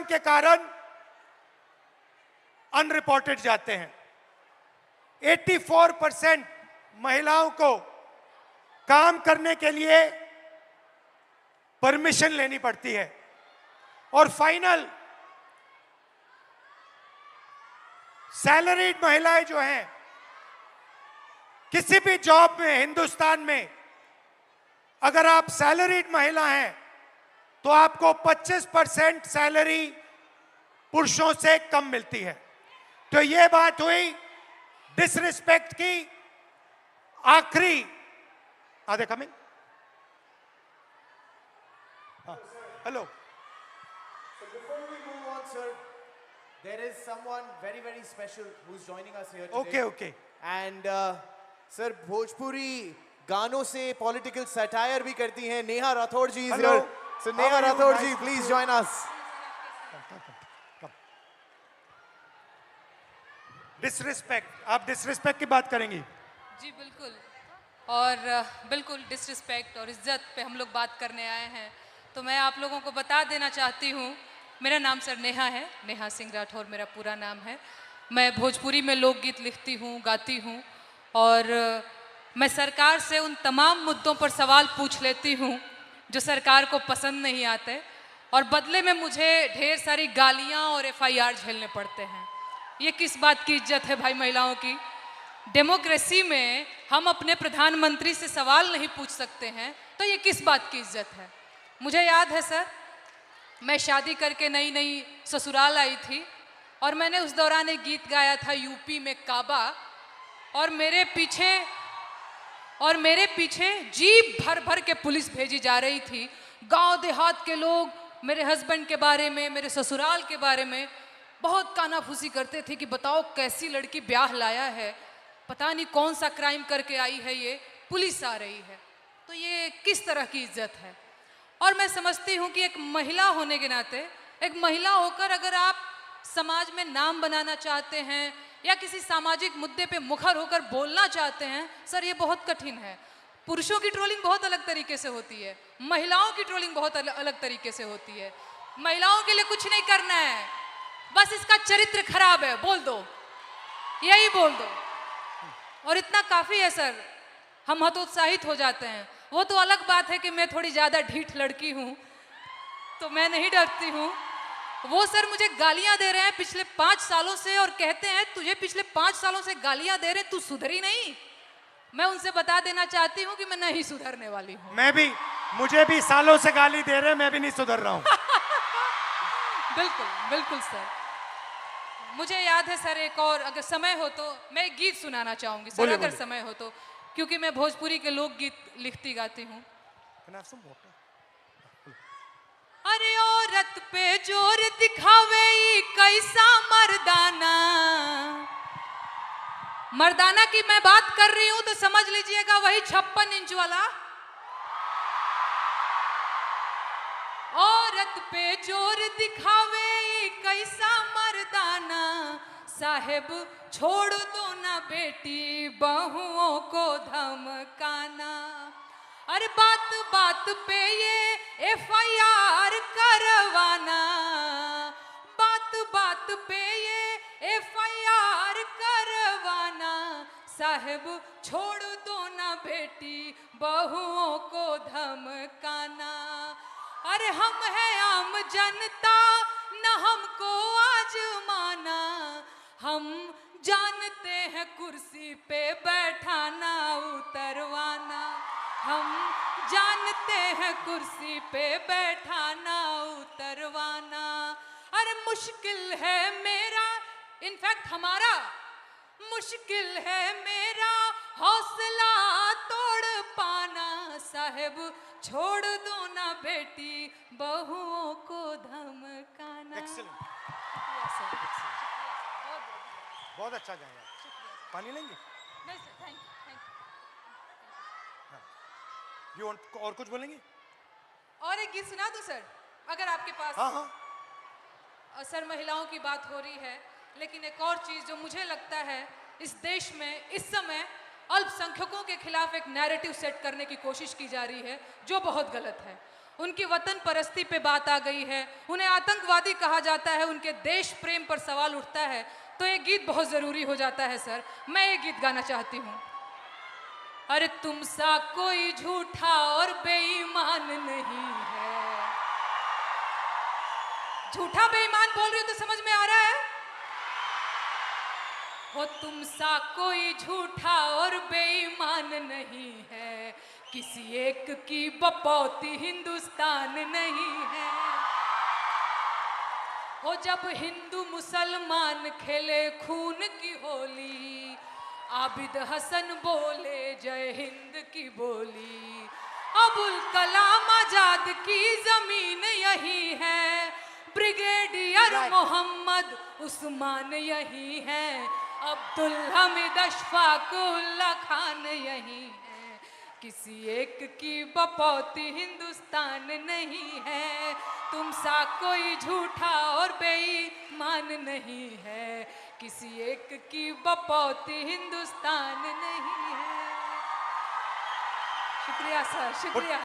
के कारण अनरिपोर्टेड जाते हैं। 84% महिलाओं को काम करने के लिए परमिशन लेनी पड़ती है। और फाइनल सैलरीड महिलाएं जो हैं, किसी भी जॉब में हिंदुस्तान में अगर आप सैलरीड महिला हैं तो आपको 25% सैलरी पुरुषों से कम मिलती है। तो ये बात हुई डिसरिस्पेक्ट की। आखिरी are they coming? Hello. So before we move on, sir, there is someone very, very special who's joining us here today. Okay. And sir, Bhojpuri गानों से political satire भी करती हैं। नेहा राठौड़ जी is Hello. here. So Neha How are you? Rathod Nice ji, to please see join us. come. Disrespect, आप disrespect की बात करेंगी? जी बिल्कुल, और बिल्कुल डिसरिस्पेक्ट और इज्जत पे हम लोग बात करने आए हैं। तो मैं आप लोगों को बता देना चाहती हूँ, मेरा नाम सर नेहा है, नेहा सिंह राठौर मेरा पूरा नाम है। मैं भोजपुरी में लोकगीत लिखती हूँ, गाती हूँ, और मैं सरकार से उन तमाम मुद्दों पर सवाल पूछ लेती हूँ जो सरकार को पसंद नहीं आते, और बदले में मुझे ढेर सारी गालियाँ और FIR झेलने पड़ते हैं। ये किस बात की इज्जत है भाई महिलाओं की? डेमोक्रेसी में हम अपने प्रधानमंत्री से सवाल नहीं पूछ सकते हैं, तो ये किस बात की इज्जत है? मुझे याद है सर, मैं शादी करके नई नई ससुराल आई थी और मैंने उस दौरान एक गीत गाया था यूपी में काबा, और मेरे पीछे जीप भर भर के पुलिस भेजी जा रही थी। गांव देहात के लोग मेरे हस्बैंड के बारे में, मेरे ससुराल के बारे में बहुत कानाफूसी करते थे कि बताओ कैसी लड़की ब्याह लाया है, पता नहीं कौन सा क्राइम करके आई है, ये पुलिस आ रही है। तो ये किस तरह की इज्जत है? और मैं समझती हूँ कि एक महिला होने के नाते, एक महिला होकर अगर आप समाज में नाम बनाना चाहते हैं या किसी सामाजिक मुद्दे पे मुखर होकर बोलना चाहते हैं, सर ये बहुत कठिन है। पुरुषों की ट्रोलिंग बहुत अलग तरीके से होती है, महिलाओं की ट्रोलिंग बहुत अलग तरीके से होती है। महिलाओं के लिए कुछ नहीं करना है, बस इसका चरित्र खराब है बोल दो, यही बोल दो, और इतना काफी है सर। हम हतोत्साहित हो जाते हैं। वो तो अलग बात है कि मैं थोड़ी ज्यादा ढीठ लड़की हूँ, तो मैं नहीं डरती हूँ। वो सर मुझे गालियां दे रहे हैं पिछले 5 सालों से, और कहते हैं तुझे पिछले 5 सालों से गालियां दे रहे, तू सुधरी नहीं। मैं उनसे बता देना चाहती हूँ कि मैं नहीं सुधरने वाली हूँ। मुझे भी सालों से गाली दे रहे हैं, मैं भी नहीं सुधर रहा हूँ। बिल्कुल बिल्कुल सर। मुझे याद है सर, एक और अगर समय हो तो मैं एक गीत सुनाना चाहूंगी सर, अगर समय हो तो, क्योंकि मैं भोजपुरी के लोकगीत लिखती गाती हूँ। अरे औरत पे जोर दिखावे कैसा मर्दाना, मर्दाना की मैं बात कर रही हूं तो समझ लीजिएगा वही 56 इंच वाला। औरत पे जोर दिखावे कैसा मर्दाना, साहेब छोड़ दो ना बेटी बहुओं को धमकाना। अरे बात बात पे ये FIR करवाना, बात बात पे ये FIR करवाना, साहेब छोड़ दो ना बेटी बहुओं को धमकाना। अरे हम हैं आम जनता, न हमको आजमाना, हम जानते हैं कुर्सी पे बैठाना उतरवाना, हम जानते हैं कुर्सी पे बैठाना उतरवाना। अरे मुश्किल है मेरा, इनफैक्ट हमारा मुश्किल है मेरा हौसला तोड़ पाना, साहेब छोड़ दो ना बेटी बहुओं को धमकाना। बहुत अच्छा गाया। पानी लेंगे? नहीं सर, थैंक यू और कुछ बोलेंगे? और एक गीत सुना दूं सर, अगर आपके पास? हाँ। सर महिलाओं की बात हो रही है, लेकिन एक और चीज जो मुझे लगता है इस देश में इस समय अल्पसंख्यकों के खिलाफ एक नैरेटिव सेट करने की कोशिश की जा रही है, जो बहुत गलत है। उनकी वतन परस्ती पे बात आ गई है, उन्हें आतंकवादी कहा जाता है, उनके देश प्रेम पर सवाल उठता है, तो ये गीत बहुत जरूरी हो जाता है सर। मैं ये गीत गाना चाहती हूँ। अरे तुम सा कोई झूठा और बेईमान नहीं है। झूठा बेईमान बोल रही हो तो समझ में आ रहा है? हो तुम सा कोई झूठा और बेईमान नहीं है, किसी एक की बपौती हिंदुस्तान नहीं है। हो जब हिंदू मुसलमान खेले खून की होली, आबिद हसन बोले जय हिंद की बोली। अबुल कलाम आजाद की जमीन यही है, ब्रिगेडियर मोहम्मद उस्मान यही है, अब्दुल हमीद अशफाक उल्ला खान यही है, किसी एक की बपौती हिंदुस्तान नहीं है। तुम सा कोई झूठा और बेईमान नहीं है, किसी एक की बपौती हिंदुस्तान नहीं है। शुक्रिया सर, शुक्रिया।